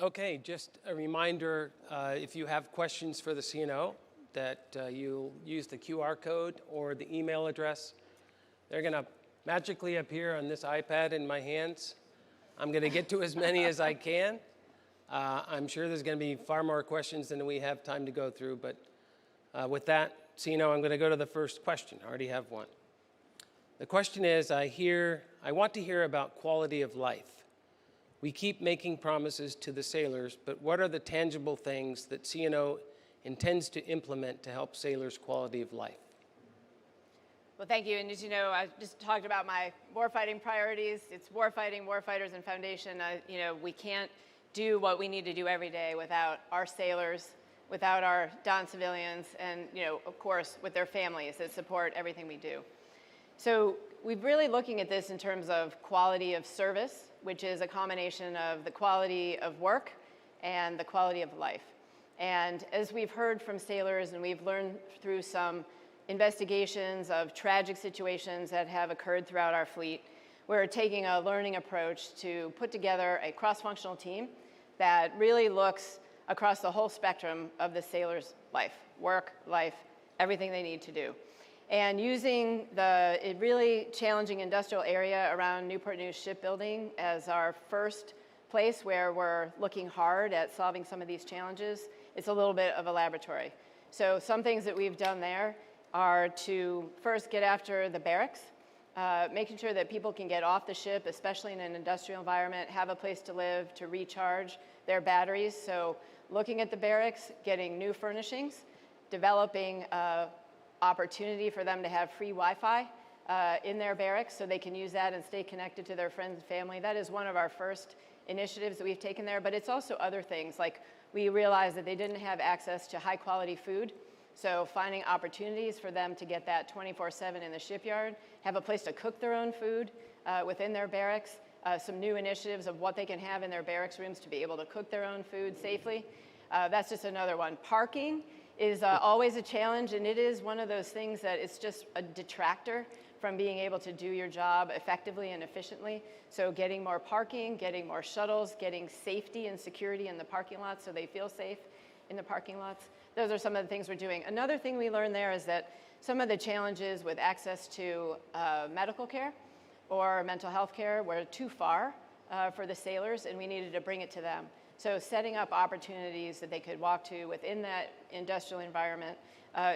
Okay, just a reminder, if you have questions for the CNO, that you'll use the QR code or the email address. They're going to magically appear on this iPad in my hands. I'm going to get to as many as I can. I'm sure there's going to be far more questions than we have time to go through, but with that, CNO, I'm going to go to the first question. I already have one. The question is, I want to hear about quality of life. We keep making promises to the sailors, but what are the tangible things that CNO intends to implement to help sailors' quality of life? Well, thank you. And as you know, I just talked about my warfighting priorities. It's warfighting, warfighters, and foundation. We can't do what we need to do every day without our sailors, without our Don civilians, and of course, with their families that support everything we do. So we're really looking at this in terms of quality of service, which is a combination of the quality of work and the quality of life. And as we've heard from sailors and we've learned through some investigations of tragic situations that have occurred throughout our fleet, we're taking a learning approach to put together a cross-functional team that really looks across the whole spectrum of the sailor's life, work, life, everything they need to do. And using the really challenging industrial area around Newport News shipbuilding as our first place where we're looking hard at solving some of these challenges, it's a little bit of a laboratory. So some things that we've done there are to first get after the barracks, making sure that people can get off the ship, especially in an industrial environment, have a place to live, to recharge their batteries. So looking at the barracks, getting new furnishings, developing opportunity for them to have free Wi-Fi in their barracks so they can use that and stay connected to their friends and family. That is one of our first initiatives that we've taken there, but it's also other things. Like we realized that they didn't have access to high quality food, so finding opportunities for them to get that 24/7 in the shipyard, have a place to cook their own food within their barracks, some new initiatives of what they can have in their barracks rooms to be able to cook their own food safely. That's just another one. Parking is always a challenge, and it is one of those things that it's just a detractor from being able to do your job effectively and efficiently. So getting more parking, getting more shuttles, getting safety and security in the parking lots so they feel safe in the parking lots. Those are some of the things we're doing. Another thing we learned there is that some of the challenges with access to medical care or mental health care were too far for the sailors, and we needed to bring it to them. So setting up opportunities that they could walk to within that industrial environment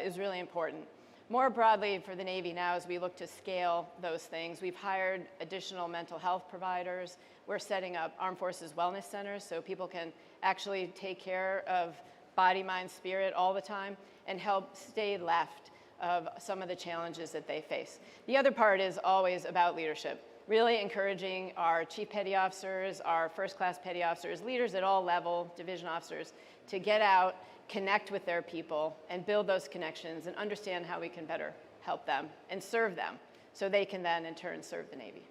is really important. More broadly for the Navy now, as we look to scale those things, we've hired additional mental health providers. We're setting up Armed Forces Wellness Centers so people can actually take care of body, mind, spirit all the time and help stay left of some of the challenges that they face. The other part is always about leadership. Really encouraging our chief petty officers, our first class petty officers, leaders at all level, division officers, to get out, connect with their people, and build those connections and understand how we can better help them and serve them so they can then in turn serve the Navy.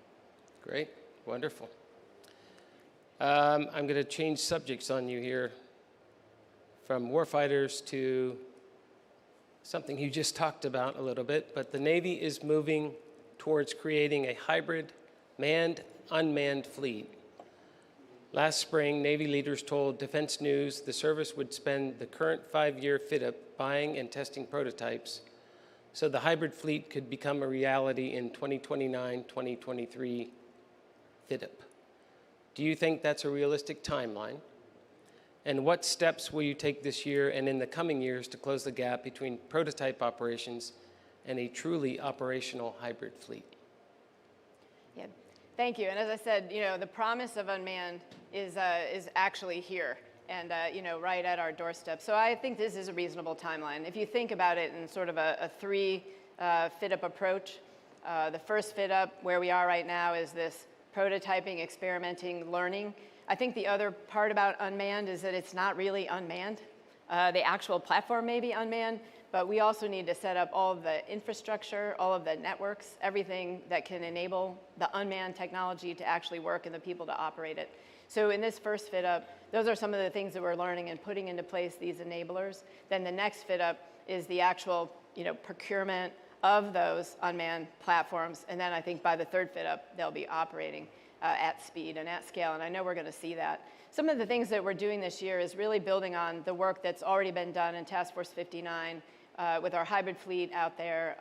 Great, wonderful. I'm going to change subjects on you here from warfighters to something you just talked about a little bit, but the Navy is moving towards creating a hybrid manned-unmanned fleet. Last spring, Navy leaders told Defense News the service would spend the current 5-year fit-up buying and testing prototypes so the hybrid fleet could become a reality in 2029-2023 fit-up. Do you think that's a realistic timeline? And what steps will you take this year and in the coming years to close the gap between prototype operations and a truly operational hybrid fleet? Yeah, thank you. And as I said, the promise of unmanned is actually here and, right at our doorstep. So I think this is a reasonable timeline. If you think about it in sort of a 3 fit-up approach, the first fit-up where we are right now is this prototyping, experimenting, learning. I think the other part about unmanned is that it's not really unmanned. The actual platform may be unmanned, but we also need to set up all of the infrastructure, all of the networks, everything that can enable the unmanned technology to actually work and the people to operate it. So in this first fit up, those are some of the things that we're learning and putting into place these enablers. Then the next fit up is the actual procurement of those unmanned platforms. And then I think by the third fit up, they'll be operating at speed and at scale, and I know we're going to see that. Some of the things that we're doing this year is really building on the work that's already been done in Task Force 59 with our hybrid fleet out there,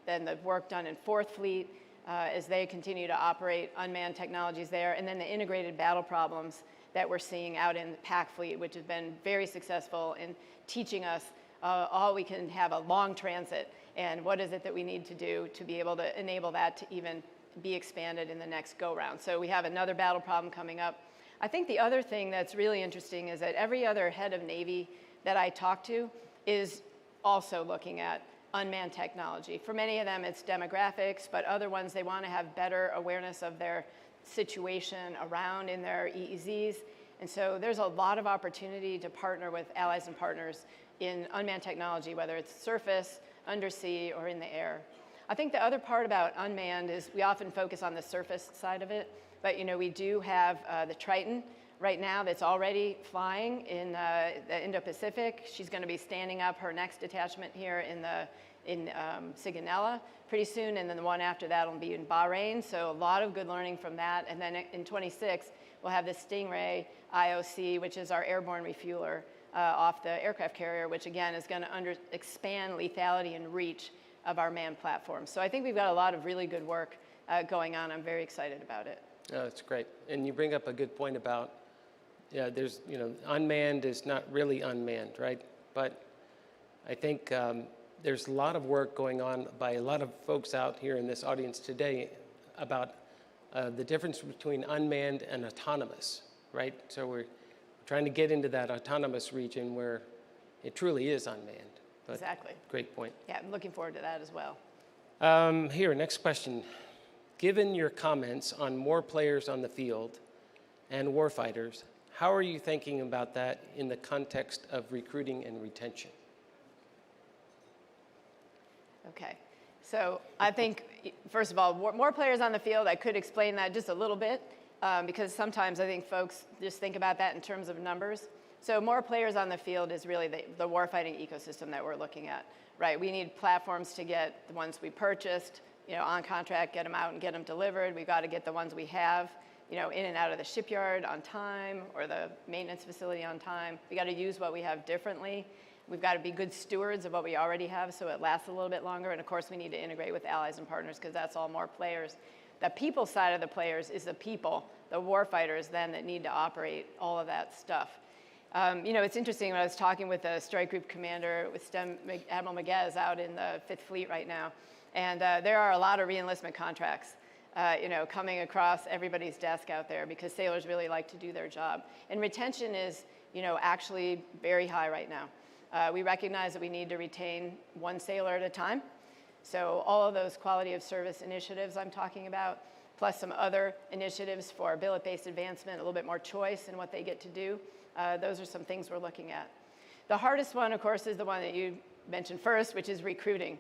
then the work done in 4th Fleet as they continue to operate unmanned technologies there, and then the integrated battle problems that we're seeing out in the PAC fleet, which has been very successful in teaching us all we can have a long transit and what is it that we need to do to be able to enable that to even be expanded in the next go-round. So we have another battle problem coming up. I think the other thing that's really interesting is that every other head of Navy that I talk to is also looking at unmanned technology. For many of them, it's demographics, but other ones, they want to have better awareness of their situation around in their EEZs. And so there's a lot of opportunity to partner with allies and partners in unmanned technology, whether it's surface, undersea, or in the air. I think the other part about unmanned is we often focus on the surface side of it, but we do have the Triton right now that's already flying in the Indo-Pacific. She's going to be standing up her next detachment here in Sigonella pretty soon, and then the one after that will be in Bahrain. So a lot of good learning from that. And then in 26, we'll have the Stingray IOC, which is our airborne refueler off the aircraft carrier, which again is going to expand lethality and reach of our manned platforms. So I think we've got a lot of really good work going on. I'm very excited about it. Oh, that's great. And you bring up a good point about, there's, unmanned is not really unmanned, right? But I think there's a lot of work going on by a lot of folks out here in this audience today about the difference between unmanned and autonomous, right? So we're trying to get into that autonomous region where it truly is unmanned. But exactly. Great point. Yeah, I'm looking forward to that as well. Here, next question. Given your comments on more players on the field and warfighters, how are you thinking about that in the context of recruiting and retention? Okay, so I think, first of all, more players on the field, I could explain that just a little bit because sometimes I think folks just think about that in terms of numbers. So more players on the field is really the warfighting ecosystem that we're looking at, right? We need platforms to get the ones we purchased, on contract, get them out and get them delivered. We've got to get the ones we have, in and out of the shipyard on time or the maintenance facility on time. We got to use what we have differently. We've got to be good stewards of what we already have so it lasts a little bit longer. And of course, we need to integrate with allies and partners because that's all more players. The people side of the players is the people, the warfighters then that need to operate all of that stuff. It's interesting when I was talking with a strike group commander with STEM, Admiral Maguez out in the 5th Fleet right now, and there are a lot of reenlistment contracts, coming across everybody's desk out there because sailors really like to do their job. And retention is, actually very high right now. We recognize that we need to retain one sailor at a time. So all of those quality of service initiatives I'm talking about, plus some other initiatives for billet-based advancement, a little bit more choice in what they get to do. Those are some things we're looking at. The hardest one, of course, is the one that you mentioned first, which is recruiting.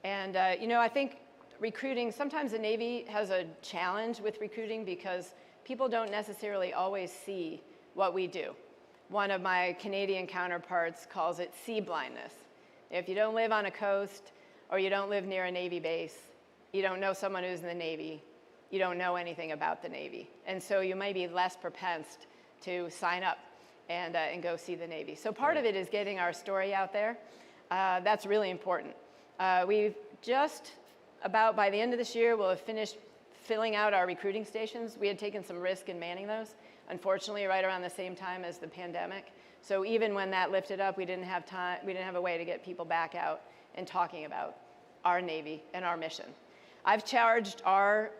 And, I think recruiting, sometimes the Navy has a challenge with recruiting because people don't necessarily always see what we do. One of my Canadian counterparts calls it sea blindness. If you don't live on a coast or you don't live near a Navy base, you don't know someone who's in the Navy, you don't know anything about the Navy. And so you may be less propensed to sign up and go see the Navy. So part of it is getting our story out there. That's really important. We've just about by the end of this year, we'll have finished filling out our recruiting stations. We had taken some risk in manning those, unfortunately, right around the same time as the pandemic. So even when that lifted up, we didn't have time, we didn't have a way to get people back out and talking about our Navy and our mission. I've charged our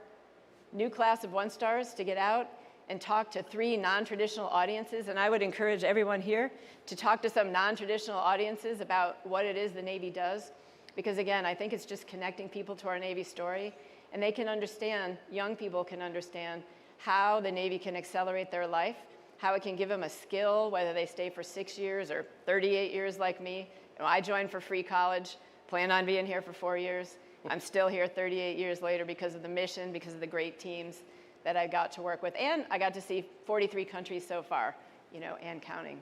new class of one-stars to get out and talk to 3 non-traditional audiences, and I would encourage everyone here to talk to some non-traditional audiences about what it is the Navy does, because again, I think it's just connecting people to our Navy story, and they can understand, young people can understand how the Navy can accelerate their life, how it can give them a skill, whether they stay for 6 years or 38 years like me. You know, I joined for free college, plan on being here for 4 years. I'm still here 38 years later because of the mission, because of the great teams that I got to work with. And I got to see 43 countries so far, you know, and counting.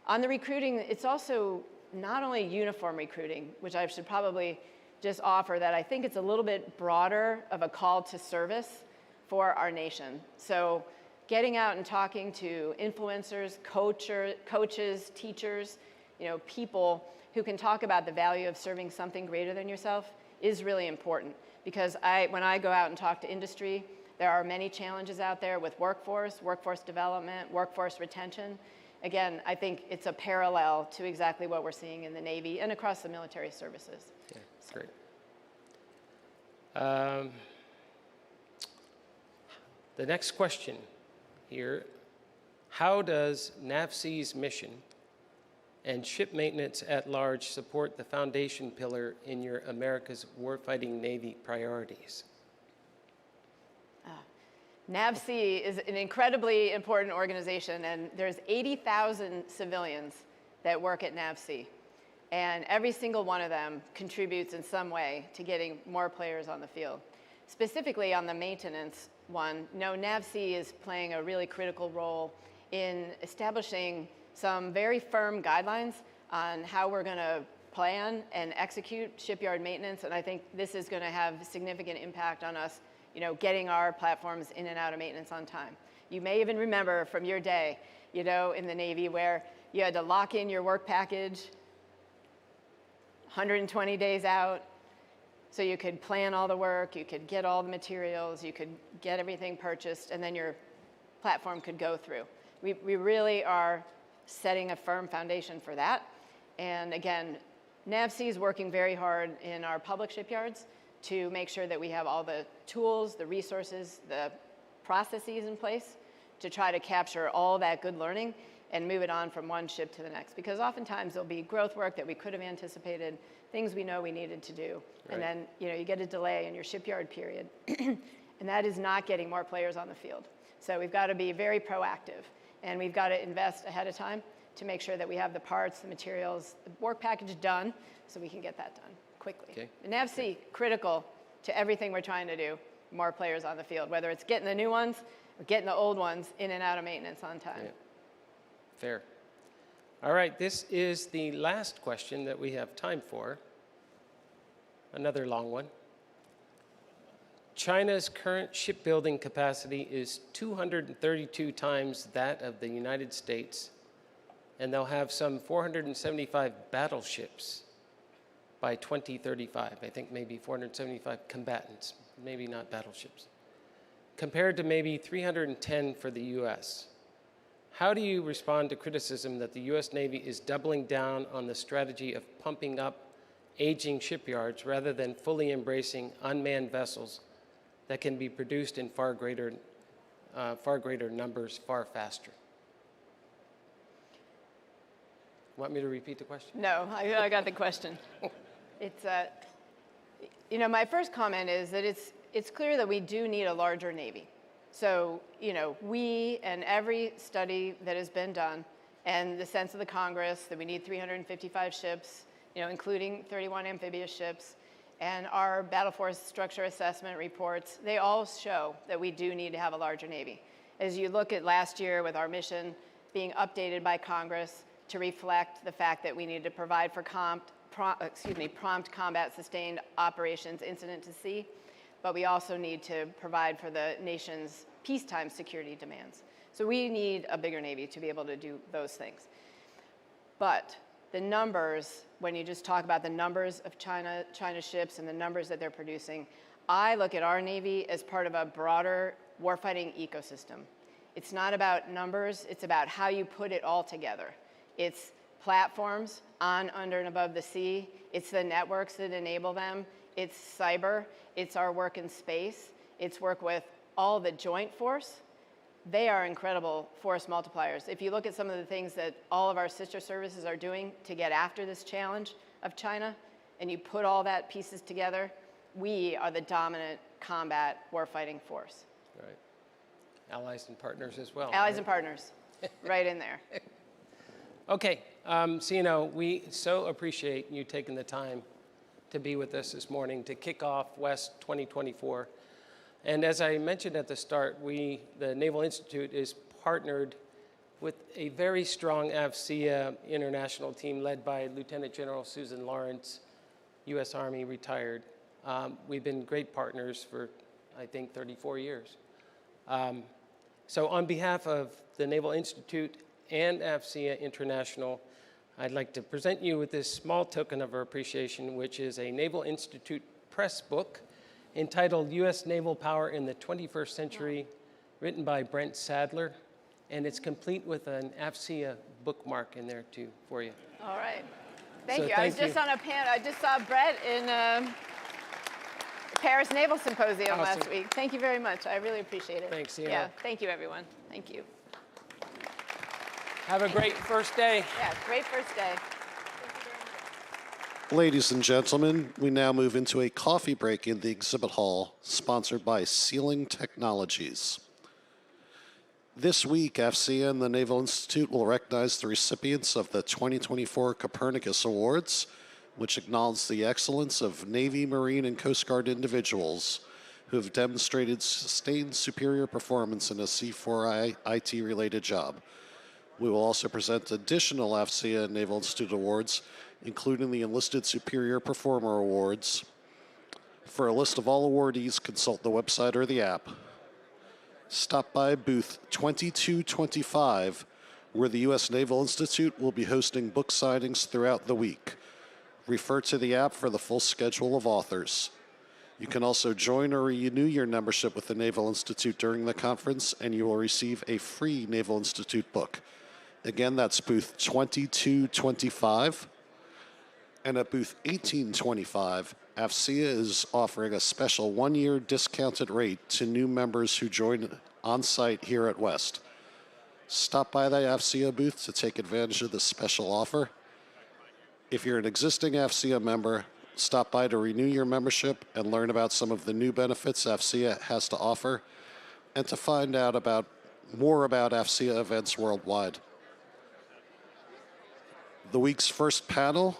On the recruiting, it's also not only uniform recruiting, which I should probably just offer that I think it's a little bit broader of a call to service for our nation. So getting out and talking to influencers, coaches, teachers, you know, people who can talk about the value of serving something greater than yourself is really important, because when I go out and talk to industry, there are many challenges out there with workforce development, workforce retention. Again, I think it's a parallel to exactly what we're seeing in the Navy and across the military services. Yeah, great. The next question here, how does NAVSEA's mission and ship maintenance at large support the foundation pillar in your America's warfighting Navy priorities? NAVSEA is an incredibly important organization, and there's 80,000 civilians that work at NAVSEA. And every single one of them contributes in some way to getting more players on the field. Specifically on the maintenance one, NAVSEA is playing a really critical role in establishing some very firm guidelines on how we're going to plan and execute shipyard maintenance, and I think this is going to have significant impact on us, you know, getting our platforms in and out of maintenance on time. You may even remember from your day, you know, in the Navy where you had to lock in your work package 120 days out so you could plan all the work, you could get all the materials, you could get everything purchased, and then your platform could go through. We really are setting a firm foundation for that. And again, NAVSEA is working very hard in our public shipyards to make sure that we have all the tools, the resources, the processes in place to try to capture all that good learning and move it on from one ship to the next. Because oftentimes there'll be growth work that we could have anticipated, things we know we needed to do. Right. And then, you know, you get a delay in your shipyard period. And that is not getting more players on the field. So we've got to be very proactive. And we've got to invest ahead of time to make sure that we have the parts, the materials, the work package done so we can get that done quickly. Okay. And NAVSEA, critical to everything we're trying to do, more players on the field, whether it's getting the new ones or getting the old ones in and out of maintenance on time. Yeah. Fair. All right, this is the last question that we have time for. Another long one. China's current shipbuilding capacity is 232 times that of the United States, and they'll have some 475 battleships by 2035. I think maybe 475 combatants, maybe not battleships, compared to maybe 310 for the US. How do you respond to criticism that the US Navy is doubling down on the strategy of pumping up aging shipyards rather than fully embracing unmanned vessels that can be produced in far greater numbers, far faster? Want me to repeat the question? No, I got the question. It's, you know, my first comment is that it's clear that we do need a larger Navy. So, you know, we and every study that has been done and the sense of the Congress that we need 355 ships, you know, including 31 amphibious ships, and our battle force structure assessment reports, they all show that we do need to have a larger Navy. As you look at last year with our mission being updated by Congress to reflect the fact that we need to provide for prompt combat sustained operations incident to sea, but we also need to provide for the nation's peacetime security demands. So we need a bigger Navy to be able to do those things. But the numbers, when you just talk about the numbers of China ships and the numbers that they're producing, I look at our Navy as part of a broader warfighting ecosystem. It's not about numbers, it's about how you put it all together. It's platforms on, under, and above the sea. It's the networks that enable them. It's cyber. It's our work in space. It's work with all the joint force. They are incredible force multipliers. If you look at some of the things that all of our sister services are doing to get after this challenge of China, and you put all that pieces together, we are the dominant combat warfighting force. Right. Allies and partners as well. Allies right? and partners, right in there. Okay, so we so appreciate you taking the time to be with us this morning to kick off WEST 2024. And as I mentioned at the start, the Naval Institute is partnered with a very strong AFCEA international team led by Lieutenant General Susan Lawrence, U.S. Army retired. We've been great partners for, I think, 34 years. So on behalf of the Naval Institute and AFCEA International, I'd like to present you with this small token of our appreciation, which is a Naval Institute press book entitled U.S. Naval Power in the 21st Century, written by Brent Sadler, and it's complete with an AFCEA bookmark in there too for you. All right. Thank So you. I was just on a panel. I just saw Brett in Paris Naval Symposium Awesome. last week. Thank you very much. I really appreciate it. Thanks, Sienna. Yeah, thank you, everyone. Thank you. Have a great first day. Yeah, great first day. Ladies and gentlemen, we now move into a coffee break in the exhibit hall, sponsored by Sealing Technologies. This week, AFCEA and the Naval Institute will recognize the recipients of the 2024 Copernicus Awards, which acknowledge the excellence of Navy, Marine, and Coast Guard individuals who have demonstrated sustained superior performance in a C4I IT-related job. We will also present additional AFCEA and Naval Institute awards, including the Enlisted Superior Performer Awards. For a list of all awardees, consult the website or the app. Stop by booth 2225, where the U.S. Naval Institute will be hosting book signings throughout the week. Refer to the app for the full schedule of authors. You can also join or renew your membership with the Naval Institute during the conference, and you will receive a free Naval Institute book. Again, that's booth 2225. And at booth 1825, AFCEA is offering a special one-year discounted rate to new members who join on-site here at WEST. Stop by the AFCEA booth to take advantage of this special offer. If you're an existing AFCEA member, stop by to renew your membership and learn about some of the new benefits AFCEA has to offer, and to find out more about AFCEA events worldwide. The week's first panel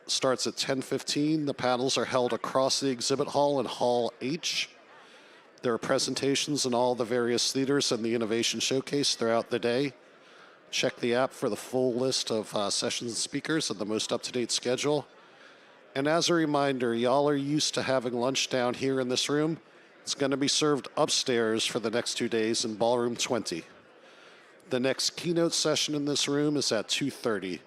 starts at 10:15. The panels are held across the exhibit hall in Hall H. There are presentations in all the various theaters and the Innovation Showcase throughout the day. Check the app for the full list of sessions and speakers and the most up-to-date schedule. And as a reminder, y'all are used to having lunch down here in this room. It's going to be served upstairs for the next 2 days in Ballroom 20. The next keynote session in this room is at 2:30.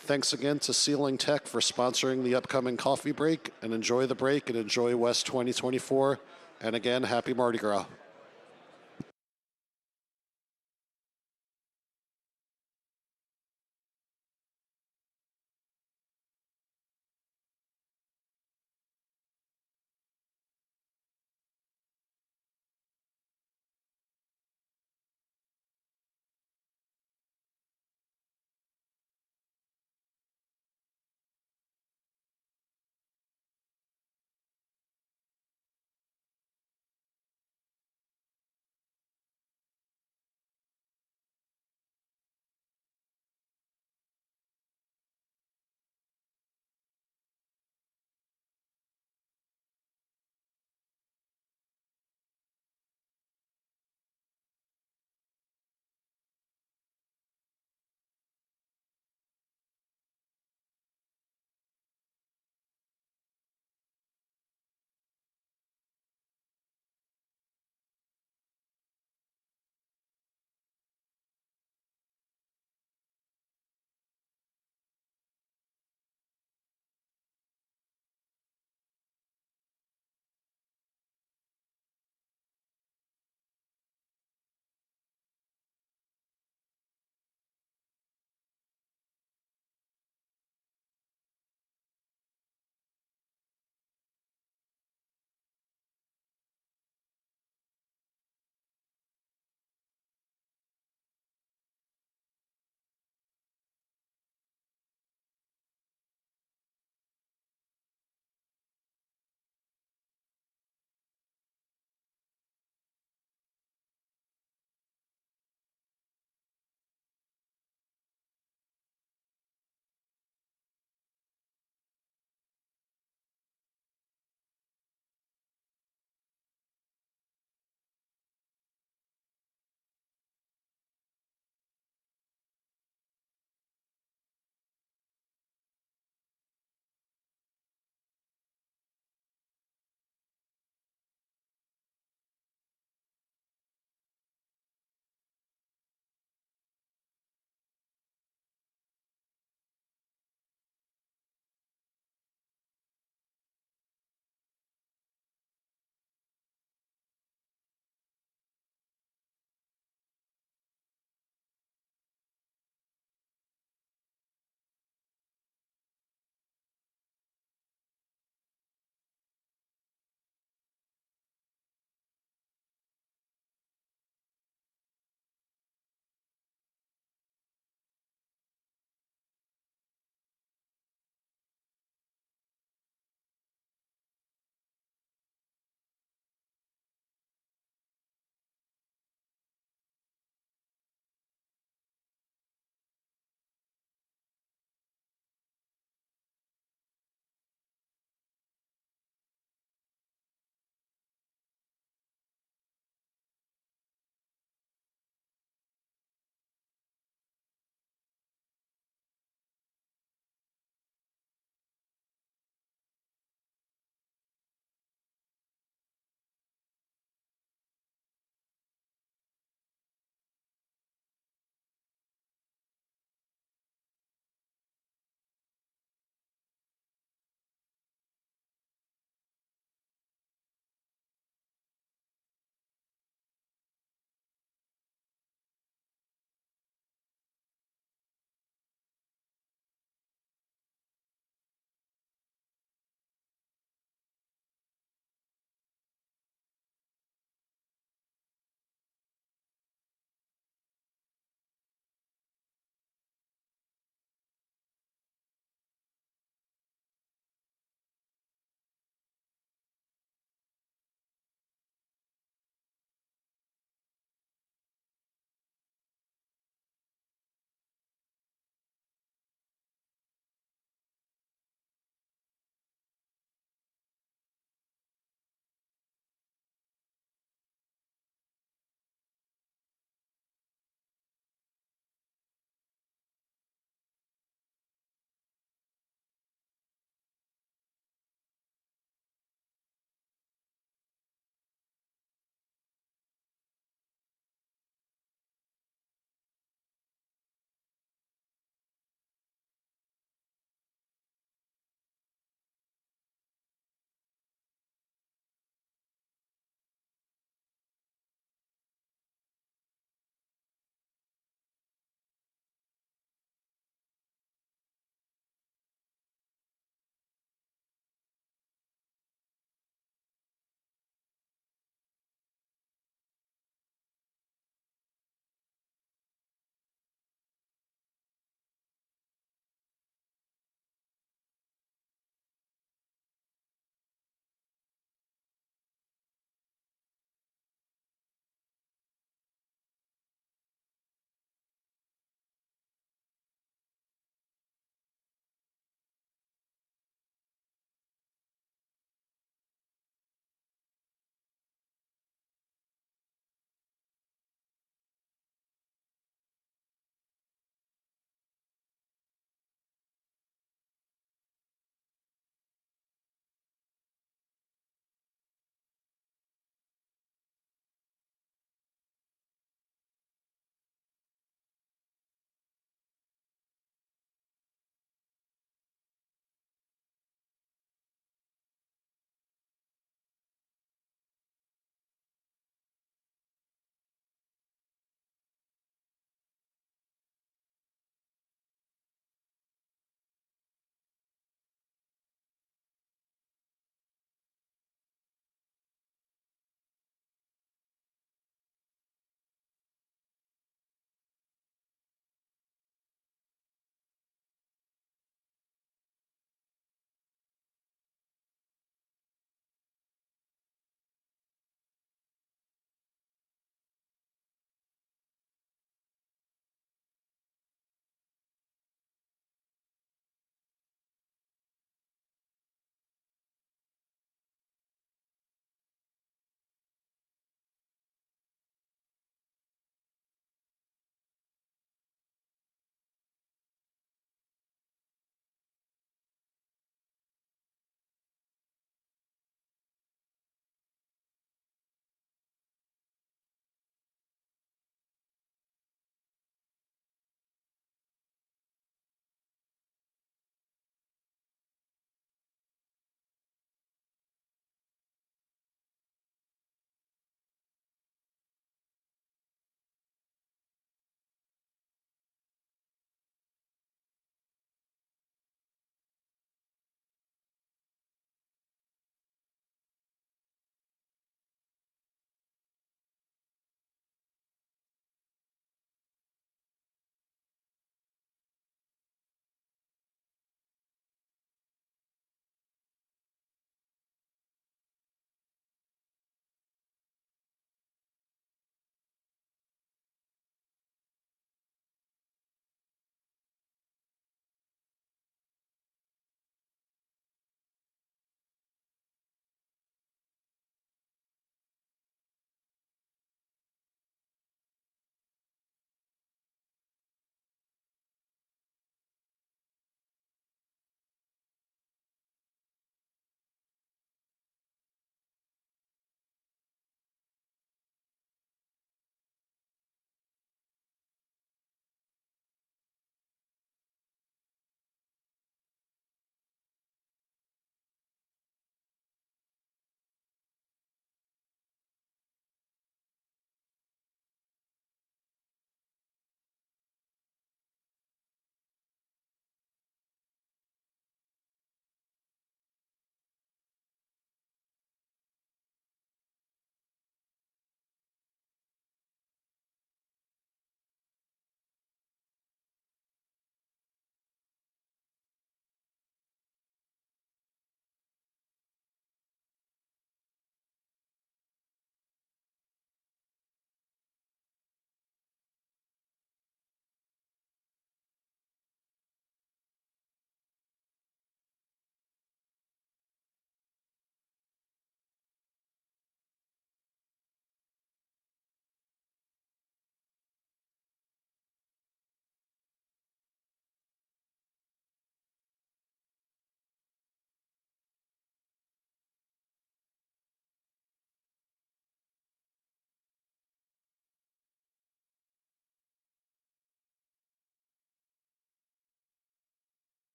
Thanks again to Sealing Tech for sponsoring the upcoming coffee break, and enjoy the break and enjoy WEST 2024. And again, happy Mardi Gras.